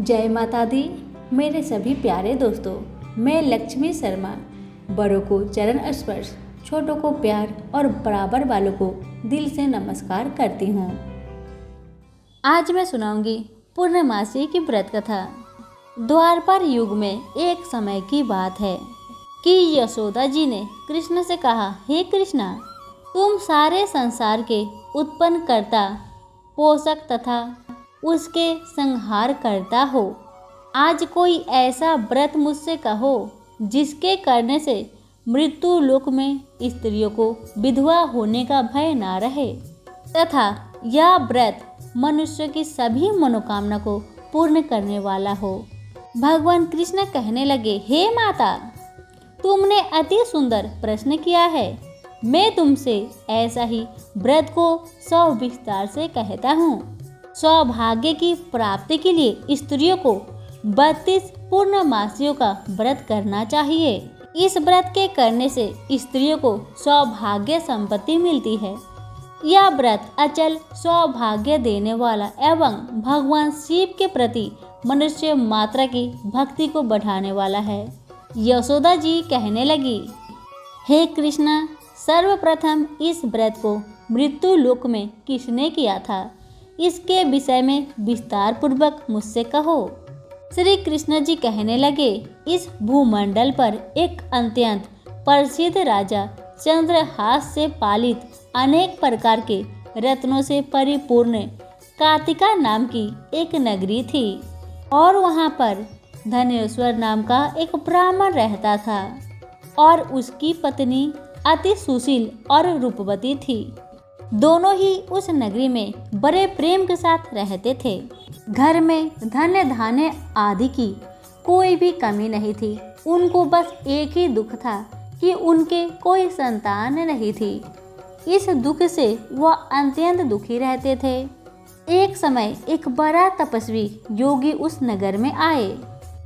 जय माता दी। मेरे सभी प्यारे दोस्तों, मैं लक्ष्मी शर्मा बड़ों को चरण स्पर्श, छोटों को प्यार और बराबर वालों को दिल से नमस्कार करती हूँ। आज मैं सुनाऊंगी पूर्णमासी की व्रत कथा। द्वापर युग में एक समय की बात है कि यशोदा जी ने कृष्ण से कहा, हे कृष्णा, तुम सारे संसार के उत्पन्न करता, पोषक तथा उसके संहार करता हो। आज कोई ऐसा व्रत मुझसे कहो जिसके करने से मृत्यु लोक में स्त्रियों को विधवा होने का भय ना रहे तथा यह व्रत मनुष्य की सभी मनोकामना को पूर्ण करने वाला हो। भगवान कृष्ण कहने लगे, हे माता, तुमने अति सुंदर प्रश्न किया है। मैं तुमसे ऐसा ही व्रत को सविस्तार से कहता हूँ। सौभाग्य की प्राप्ति के लिए स्त्रियों को 32 पूर्णमासियों का व्रत करना चाहिए। इस व्रत के करने से स्त्रियों को सौभाग्य संपत्ति मिलती है। यह व्रत अचल सौभाग्य देने वाला एवं भगवान शिव के प्रति मनुष्य मात्रा की भक्ति को बढ़ाने वाला है। यशोदा जी कहने लगी, हे कृष्ण, सर्वप्रथम इस व्रत को मृत्यु लोक में किसने किया था, इसके विषय में विस्तार पूर्वक मुझसे कहो। श्री कृष्ण जी कहने लगे, इस भूमंडल पर एक अत्यंत प्रसिद्ध राजा चंद्रहास से पालित अनेक प्रकार के रत्नों से परिपूर्ण कार्तिका नाम की एक नगरी थी और वहाँ पर धनेश्वर नाम का एक ब्राह्मण रहता था और उसकी पत्नी अति सुशील और रूपवती थी। दोनों ही उस नगरी में बड़े प्रेम के साथ रहते थे। घर में धन धान्य आदि की कोई भी कमी नहीं थी। उनको बस एक ही दुख था कि उनके कोई संतान नहीं थी। इस दुख से वह अत्यंत दुखी रहते थे। एक समय एक बड़ा तपस्वी योगी उस नगर में आए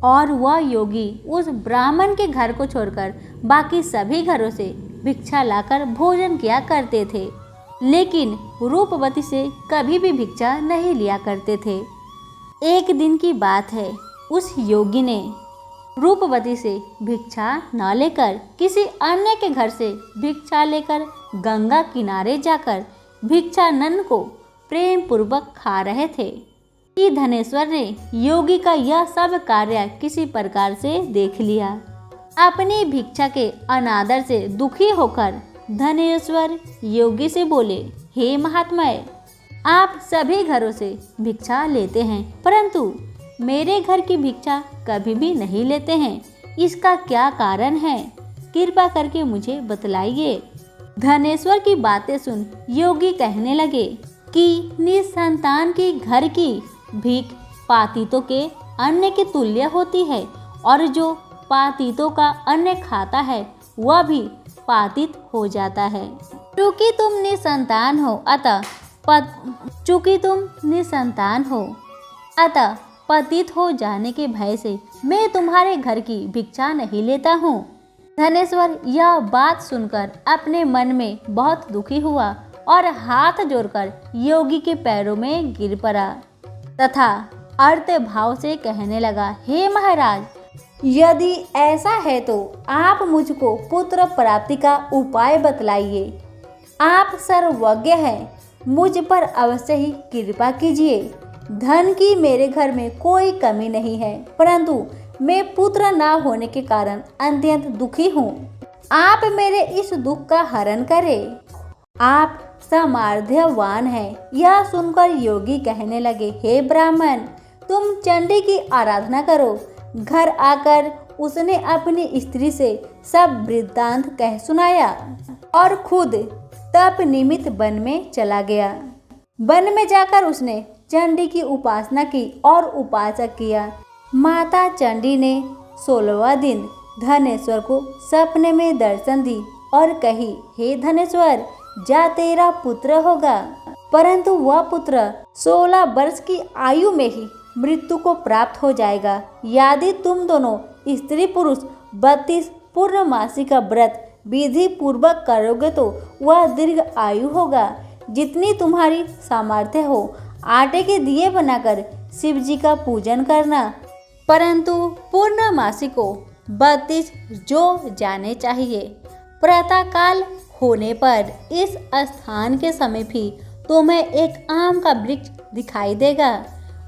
और वह योगी उस ब्राह्मण के घर को छोड़कर बाकी सभी घरों से भिक्षा लाकर भोजन किया करते थे, लेकिन रूपवती से कभी भी भिक्षा नहीं लिया करते थे। एक दिन की बात है, उस योगी ने रूपवती से भिक्षा न लेकर किसी अन्य के घर से भिक्षा लेकर गंगा किनारे जाकर भिक्षानन को प्रेम पूर्वक खा रहे थे कि धनेश्वर ने योगी का यह सब कार्य किसी प्रकार से देख लिया। अपनी भिक्षा के अनादर से दुखी होकर धनेश्वर योगी से बोले, हे महात्मा, आप सभी घरों से भिक्षा लेते हैं परंतु मेरे घर की भिक्षा कभी भी नहीं लेते हैं। इसका क्या कारण है? कृपा करके मुझे बतलाइए। धनेश्वर की बातें सुन योगी कहने लगे कि निसंतान की घर की भीख पातीतों के अन्न के तुल्य होती है और जो पातीतों का अन्न खाता है वह भी पातित हो जाता है। चूँकि तुम निसंतान हो अतः पतित हो जाने के भय से मैं तुम्हारे घर की भिक्षा नहीं लेता हूँ। धनेश्वर यह बात सुनकर अपने मन में बहुत दुखी हुआ और हाथ जोड़कर योगी के पैरों में गिर पड़ा तथा अर्थ भाव से कहने लगा, हे महाराज, यदि ऐसा है तो आप मुझको पुत्र प्राप्ति का उपाय बतलाइए। आप सर्वज्ञ हैं, मुझ पर अवश्य ही कृपा कीजिए। धन की मेरे घर में कोई कमी नहीं है परंतु मैं पुत्र ना होने के कारण अत्यंत दुखी हूँ। आप मेरे इस दुख का हरण करें। आप सामर्थ्यवान हैं। यह सुनकर योगी कहने लगे, हे ब्राह्मण, तुम चंडी की आराधना करो। घर आकर उसने अपनी स्त्री से सब वृत्तांत कह सुनाया और खुद तप निमित्त वन में चला गया। वन में जाकर उसने चंडी की उपासना की और उपासक किया। माता चंडी ने 16वां दिन धनेश्वर को सपने में दर्शन दी और कही, हे धनेश्वर, जा तेरा पुत्र होगा परंतु वह पुत्र 16 वर्ष की आयु में ही मृत्यु को प्राप्त हो जाएगा। यदि तुम दोनों स्त्री पुरुष 32 पूर्णमासी का व्रत विधि पूर्वक करोगे तो वह दीर्घ आयु होगा। जितनी तुम्हारी सामर्थ्य हो आटे के दिए बनाकर शिव जी का पूजन करना। परंतु पूर्णमासी को 32 जो जाने चाहिए। प्रातःकाल होने पर इस स्थान के समय भी तुम्हें एक आम का वृक्ष दिखाई देगा।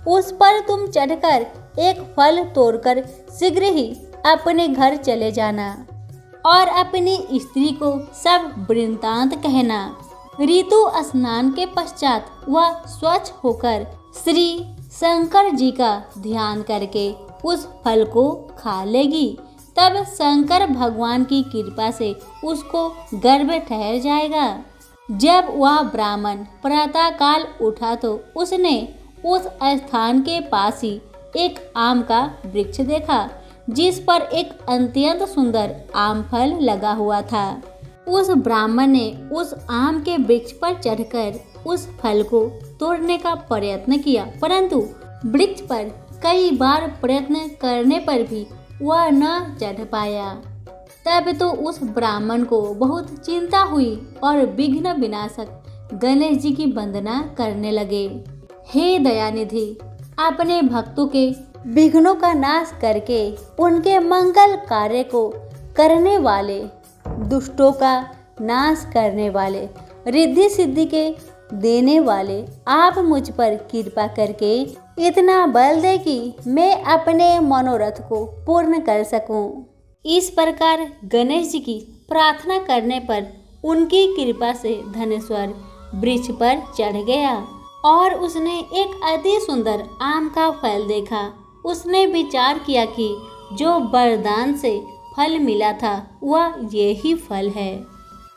उस पर तुम चढ़कर एक फल तोड़कर शीघ्र ही अपने घर चले जाना और अपनी स्त्री को सब वृत्तांत कहना। ऋतु स्नान के पश्चात वह स्वच्छ होकर श्री शंकर जी का ध्यान करके उस फल को खा लेगी। तब शंकर भगवान की कृपा से उसको गर्भ ठहर जाएगा। जब वह ब्राह्मण प्रातःकाल उठा तो उसने उस स्थान के पास ही एक आम का वृक्ष देखा, जिस पर एक अत्यंत सुंदर आम फल लगा हुआ था। उस ब्राह्मण ने उस आम के वृक्ष पर चढ़कर उस फल को तोड़ने का प्रयत्न किया, परंतु वृक्ष पर कई बार प्रयत्न करने पर भी वह न चढ़ पाया। तब तो उस ब्राह्मण को बहुत चिंता हुई और विघ्न विनाशक गणेश जी की वंदना करने लगे। हे दयानिधि, अपने भक्तों के विघ्नों का नाश करके उनके मंगल कार्य को करने वाले, दुष्टों का नाश करने वाले, रिद्धि सिद्धि के देने वाले, आप मुझ पर कृपा करके इतना बल दे कि मैं अपने मनोरथ को पूर्ण कर सकूं। इस प्रकार गणेश जी की प्रार्थना करने पर उनकी कृपा से धनेश्वर वृक्ष पर चढ़ गया और उसने एक अति सुंदर आम का फल देखा। उसने विचार किया कि जो वरदान से फल मिला था वह यही फल है,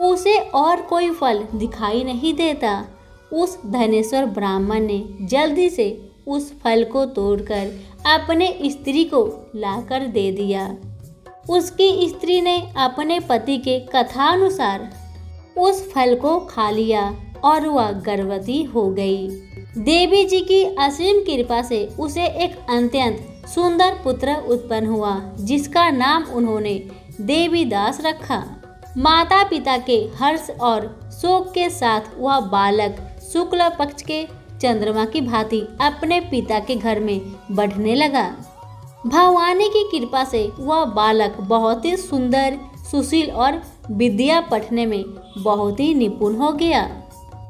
उसे और कोई फल दिखाई नहीं देता। उस धनेश्वर ब्राह्मण ने जल्दी से उस फल को तोड़कर अपने स्त्री को लाकर दे दिया। उसकी स्त्री ने अपने पति के कथानुसार उस फल को खा लिया और वह गर्भवती हो गई। देवी जी की असीम कृपा से उसे एक अत्यंत सुंदर पुत्र उत्पन्न हुआ, जिसका नाम उन्होंने देवीदास रखा। माता पिता के हर्ष और शोक के साथ वह बालक शुक्ल पक्ष के चंद्रमा की भांति अपने पिता के घर में बढ़ने लगा। भगवान की कृपा से वह बालक बहुत ही सुंदर, सुशील और विद्या पढ़ने में बहुत ही निपुण हो गया।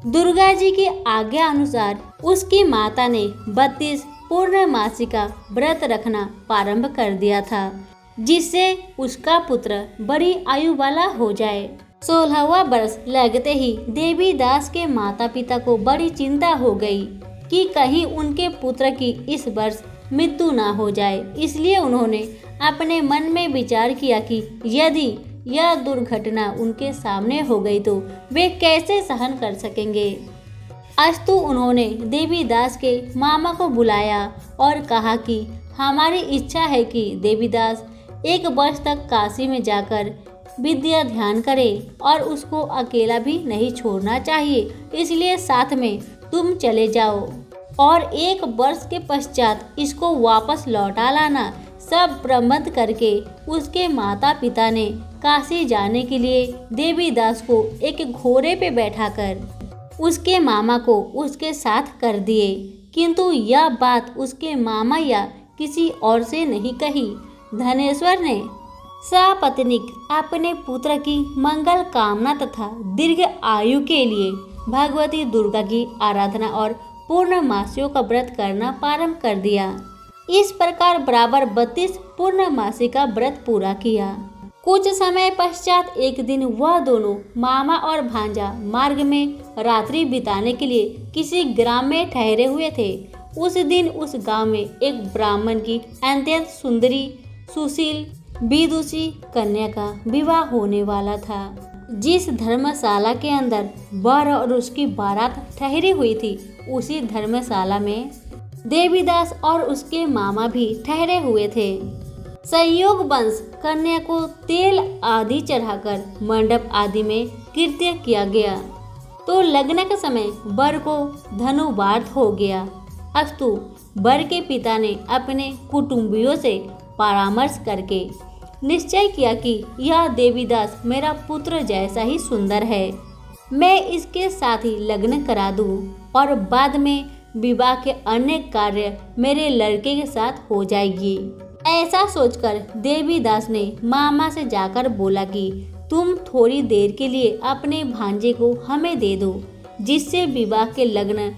दुर्गा जी की आज्ञा अनुसार उसकी माता ने 32 पूर्णमासी का व्रत रखना प्रारंभ कर दिया था, जिससे उसका पुत्र बड़ी आयु वाला हो जाए। 16वां वर्ष लगते ही देवीदास के माता पिता को बड़ी चिंता हो गई कि कहीं उनके पुत्र की इस वर्ष मृत्यु ना हो जाए। इसलिए उन्होंने अपने मन में विचार किया कि यदि यह दुर्घटना उनके सामने हो गई तो वे कैसे सहन कर सकेंगे। अस्तु उन्होंने देवीदास के मामा को बुलाया और कहा कि हमारी इच्छा है कि देवीदास 1 वर्ष तक काशी में जाकर विद्या ध्यान करे और उसको अकेला भी नहीं छोड़ना चाहिए, इसलिए साथ में तुम चले जाओ और 1 वर्ष के पश्चात इसको वापस लौटा लाना। सब प्रबंध करके उसके माता पिता ने काशी जाने के लिए देवीदास को एक घोड़े पे बैठाकर उसके मामा को उसके साथ कर दिए, किंतु यह बात उसके मामा या किसी और से नहीं कही। धनेश्वर ने सपत्नीक अपने पुत्र की मंगल कामना तथा दीर्घ आयु के लिए भगवती दुर्गा की आराधना और पूर्णमासियों का व्रत करना प्रारंभ कर दिया। इस प्रकार बराबर 32 पूर्णमासी का व्रत पूरा किया। कुछ समय पश्चात एक दिन वह दोनों मामा और भांजा मार्ग में रात्रि बिताने के लिए किसी ग्राम में ठहरे हुए थे। उस दिन उस गांव में एक ब्राह्मण की अत्यंत सुंदरी, सुशील, विदुषी कन्या का विवाह होने वाला था। जिस धर्मशाला के अंदर वर और उसकी बारात ठहरी हुई थी, उसी धर्मशाला में देवीदास और उसके मामा भी ठहरे हुए थे। संयोग वंश कन्या को तेल आदि चढ़ाकर मंडप आदि में कृत्य किया गया तो लगन के समय वर को धनुवार्थ हो गया। अस्तु वर के पिता ने अपने कुटुंबियों से परामर्श करके निश्चय किया कि यह देवीदास मेरा पुत्र जैसा ही सुंदर है, मैं इसके साथ ही लग्न करा दूं और बाद में विवाह के अन्य कार्य मेरे लड़के के साथ हो जाएगी। ऐसा सोचकर देवीदास ने मामा से जाकर बोला कि तुम थोड़ी देर के लिए अपने भांजे को हमें दे दो, जिससे विवाह के लग्न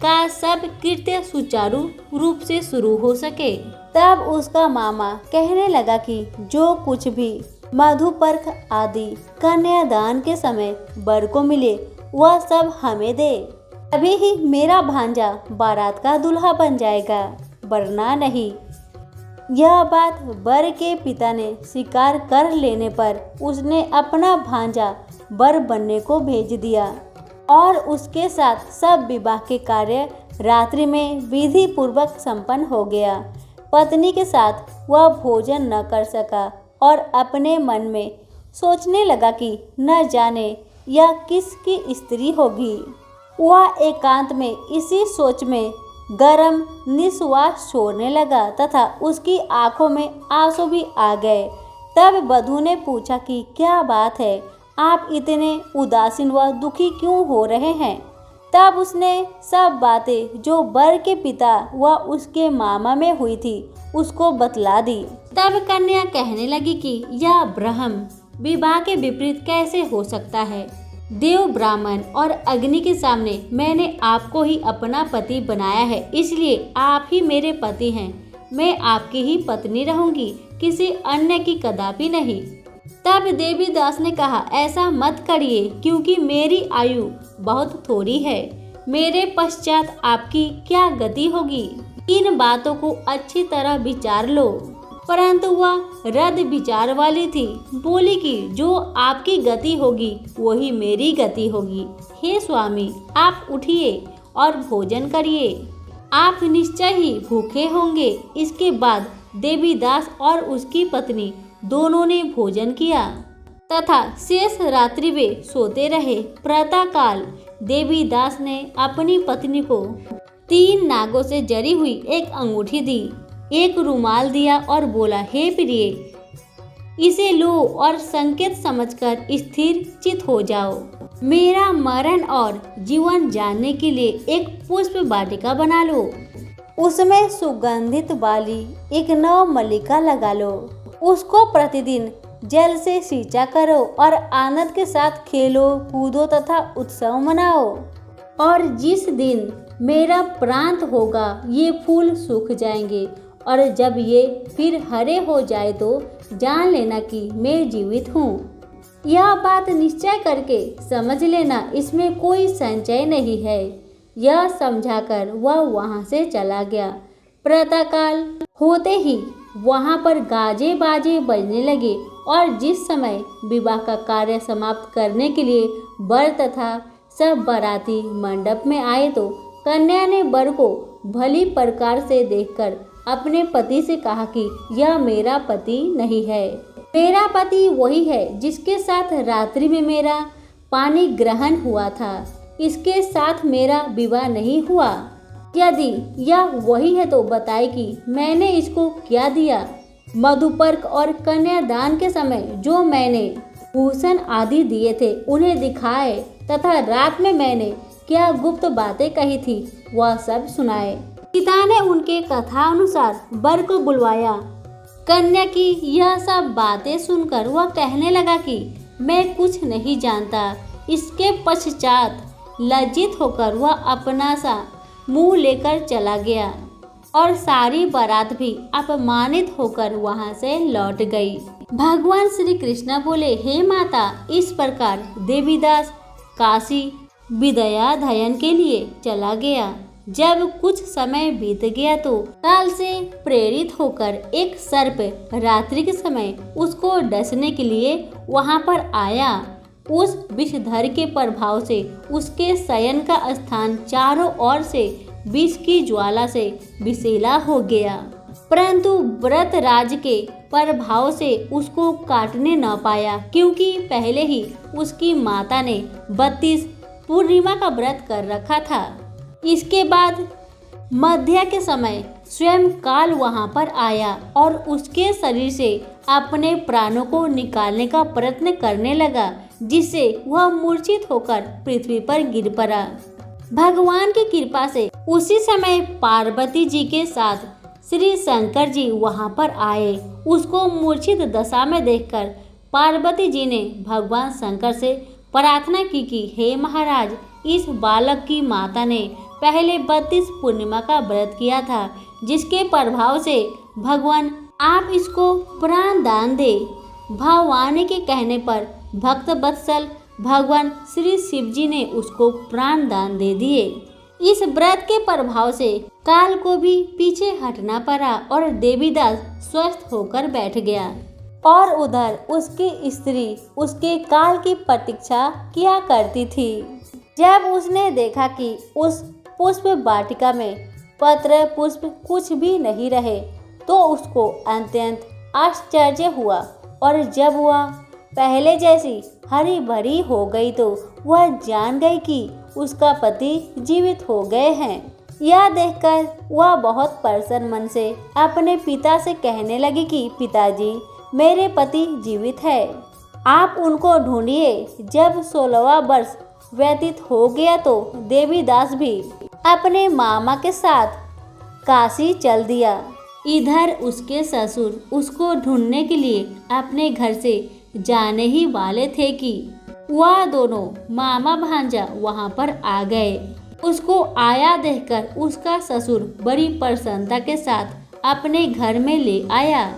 का सब कृत्य सुचारू रूप से शुरू हो सके। तब उसका मामा कहने लगा कि जो कुछ भी मधुपर्क आदि कन्यादान के समय वर को मिले वह सब हमें दे, तभी ही मेरा भांजा बारात का दूल्हा बन जाएगा, वरना नहीं। यह बात वर के पिता ने स्वीकार कर लेने पर उसने अपना भांजा वर बनने को भेज दिया और उसके साथ सब विवाह के कार्य रात्रि में विधि पूर्वक संपन्न हो गया। पत्नी के साथ वह भोजन न कर सका और अपने मन में सोचने लगा कि न जाने यह किसकी स्त्री होगी। वह एकांत में इसी सोच में गरम निश्वास छोड़ने लगा तथा उसकी आंखों में आंसू भी आ गए। तब वधू ने पूछा कि क्या बात है, आप इतने उदासीन व दुखी क्यों हो रहे हैं। तब उसने सब बातें जो वर के पिता व उसके मामा में हुई थी उसको बतला दी। तब कन्या कहने लगी कि यह ब्रह्म विवाह के विपरीत कैसे हो सकता है। देव, ब्राह्मण और अग्नि के सामने मैंने आपको ही अपना पति बनाया है, इसलिए आप ही मेरे पति हैं। मैं आपकी ही पत्नी रहूंगी, किसी अन्य की कदापि नहीं। तब देवीदास ने कहा, ऐसा मत करिए, क्योंकि मेरी आयु बहुत थोड़ी है। मेरे पश्चात आपकी क्या गति होगी। इन बातों को अच्छी तरह विचार लो। परंतु वह रद्द विचार वाली थी। बोली कि जो आपकी गति होगी वही मेरी गति होगी। हे स्वामी, आप उठिए और भोजन करिए, आप निश्चय ही भूखे होंगे। इसके बाद देवीदास और उसकी पत्नी दोनों ने भोजन किया तथा शेष रात्रि वे सोते रहे। प्रातःकाल देवीदास ने अपनी पत्नी को 3 नागों से जड़ी हुई एक अंगूठी दी, एक रुमाल दिया और बोला, हे प्रिय, इसे लो और संकेत समझकर स्थिर चित हो जाओ। मेरा मरण और जीवन जानने के लिए एक पुष्प वाटिका बना लो, उसमें सुगंधित वाली एक नव मल्लिका लगा लो। उसको प्रतिदिन जल से सींचा करो और आनंद के साथ खेलो, कूदो तथा उत्सव मनाओ। और जिस दिन मेरा प्रांत होगा ये फूल सूख जाएंगे और जब ये फिर हरे हो जाए तो जान लेना कि मैं जीवित हूँ। यह बात निश्चय करके समझ लेना, इसमें कोई संचय नहीं है। यह समझाकर वह वहाँ से चला गया। प्रातःकाल होते ही वहाँ पर गाजे बाजे बजने लगे और जिस समय विवाह का कार्य समाप्त करने के लिए वर तथा सब बाराती मंडप में आए तो कन्या ने वर को भली प्रकार से देखकर अपने पति से कहा कि यह मेरा पति नहीं है। मेरा पति वही है जिसके साथ रात्रि में मेरा पानी ग्रहण हुआ था, इसके साथ मेरा विवाह नहीं हुआ। यदि यह वही है तो बताए कि मैंने इसको क्या दिया। मधुपर्क और कन्यादान के समय जो मैंने भूषण आदि दिए थे उन्हें दिखाए तथा रात में मैंने क्या गुप्त बातें कही थी वह सब सुनाए। पिता ने उनके कथा अनुसार वर को बुलवाया। कन्या की यह सब बातें सुनकर वह कहने लगा कि मैं कुछ नहीं जानता। इसके पश्चात लज्जित होकर वह अपना सा मुंह लेकर चला गया और सारी बारात भी अपमानित होकर वहां से लौट गई। भगवान श्री कृष्ण बोले, हे माता, इस प्रकार देवीदास काशी विद्याध्ययन के लिए चला गया। जब कुछ समय बीत गया तो काल से प्रेरित होकर एक सर्प रात्रि के समय उसको डसने के लिए वहां पर आया। उस विषधर के प्रभाव से उसके शयन का स्थान चारों ओर से विष की ज्वाला से विषैला हो गया, परंतु व्रतराज के प्रभाव से उसको काटने न पाया, क्योंकि पहले ही उसकी माता ने 32 पूर्णिमा का व्रत कर रखा था। इसके बाद मध्य के समय स्वयं काल वहां पर आया और उसके शरीर से अपने प्राणों को निकालने का प्रयत्न करने लगा, जिससे वह मूर्छित होकर पृथ्वी पर गिर पड़ा। भगवान की कृपा से उसी समय पार्वती जी के साथ श्री शंकर जी वहां पर आए। उसको मूर्छित दशा में देखकर पार्वती जी ने भगवान शंकर से प्रार्थना की कि हे महाराज, इस बालक की माता ने पहले 32 पूर्णिमा का व्रत किया था, जिसके प्रभाव से भगवान आप इसको प्राण दान दे। भवानी के कहने पर भक्त वत्सल भगवान श्री शिव जी ने उसको प्राण दान दे दिए। इस व्रत के प्रभाव से काल को भी पीछे हटना पड़ा और देवीदास स्वस्थ होकर बैठ गया। और उधर उसकी स्त्री उसके काल की प्रतीक्षा किया करती थी। जब उसने देखा कि उस पुष्प वाटिका में पत्र पुष्प कुछ भी नहीं रहे, तो उसको अत्यंत आश्चर्य हुआ। और जब वह पहले जैसी हरी भरी हो गई, तो वह जान गई कि उसका पति जीवित हो गए हैं। यह देखकर वह बहुत प्रसन्न मन से अपने पिता से कहने लगी कि पिताजी, मेरे पति जीवित है, आप उनको ढूंढिए। जब 16वां वर्ष व्यतीत हो गया तो देवीदास भी अपने मामा के साथ काशी चल दिया। इधर उसके ससुर उसको ढूंढने के लिए अपने घर से जाने ही वाले थे कि वह दोनों मामा भांजा वहां पर आ गए। उसको आया देखकर उसका ससुर बड़ी प्रसन्नता के साथ अपने घर में ले आया।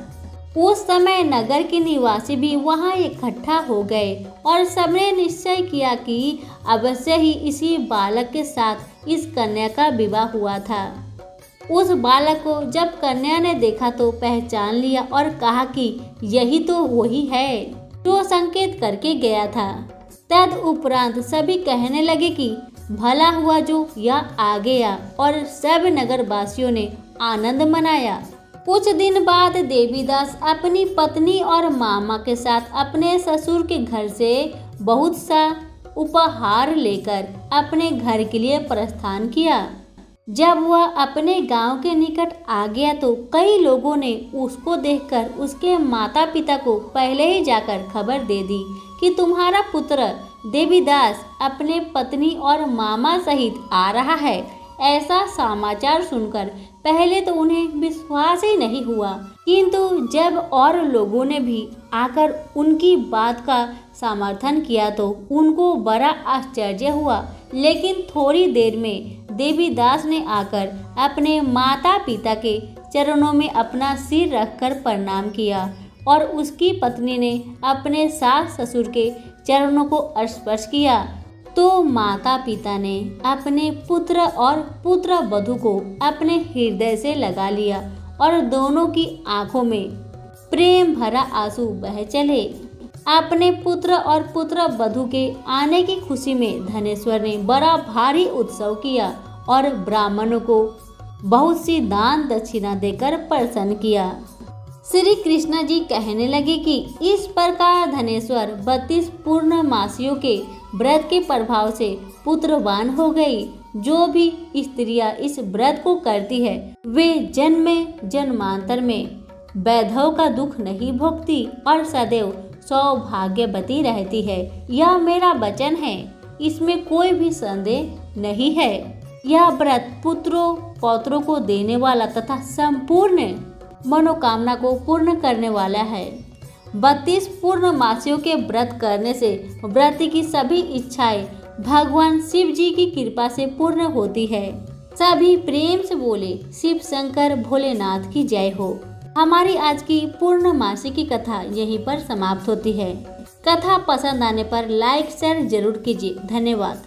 उस समय नगर के निवासी भी वहां इकट्ठा हो गए और सबने निश्चय किया कि अवश्य ही इसी बालक के साथ इस कन्या का विवाह हुआ था। उस बालक को जब कन्या ने देखा तो पहचान लिया और कहा कि यही तो वही है जो संकेत करके गया था। तद उपरांत सभी कहने लगे कि भला हुआ जो यह आ गया, और सब नगर वासियों ने आनंद मनाया। कुछ दिन बाद देवीदास अपनी पत्नी और मामा के साथ अपने ससुर के घर से बहुत सा उपहार लेकर अपने घर के लिए प्रस्थान किया। जब वह अपने गांव के निकट आ गया तो कई लोगों ने उसको देखकर उसके माता पिता को पहले ही जाकर खबर दे दी कि तुम्हारा पुत्र देवीदास अपने पत्नी और मामा सहित आ रहा है। ऐसा समाचार सुनकर पहले तो उन्हें विश्वास ही नहीं हुआ, किंतु जब और लोगों ने भी आकर उनकी बात का समर्थन किया तो उनको बड़ा आश्चर्य हुआ। लेकिन थोड़ी देर में देवीदास ने आकर अपने माता पिता के चरणों में अपना सिर रखकर प्रणाम किया और उसकी पत्नी ने अपने सास ससुर के चरणों को स्पर्श किया। तो माता पिता ने अपने पुत्र और पुत्र वधू को अपने हृदय से लगा लिया और दोनों की आंखों में प्रेम भरा आंसू बह चले। अपने पुत्र और पुत्र वधू के आने की खुशी में धनेश्वर ने बड़ा भारी उत्सव किया और ब्राह्मणों को बहुत सी दान दक्षिणा देकर प्रसन्न किया। श्री कृष्ण जी कहने लगे कि इस प्रकार धनेश्वर 32 पूर्णमासियों के व्रत के प्रभाव से पुत्रवान हो गई। जो भी स्त्रियां इस व्रत को करती है वे जन्म जन्मांतर में वैधव का दुख नहीं भोगती और सदैव सौभाग्यवती रहती है। यह मेरा वचन है, इसमें कोई भी संदेह नहीं है। यह व्रत पुत्रों पौत्रों को देने वाला तथा संपूर्ण मनोकामना को पूर्ण करने वाला है। 32 पूर्णमासियों के व्रत करने से व्रती की सभी इच्छाएं भगवान शिव जी की कृपा से पूर्ण होती है। सभी प्रेम से बोले शिव शंकर भोलेनाथ की जय हो। हमारी आज की पूर्णमासी की कथा यहीं पर समाप्त होती है। कथा पसंद आने पर लाइक शेयर जरूर कीजिए। धन्यवाद।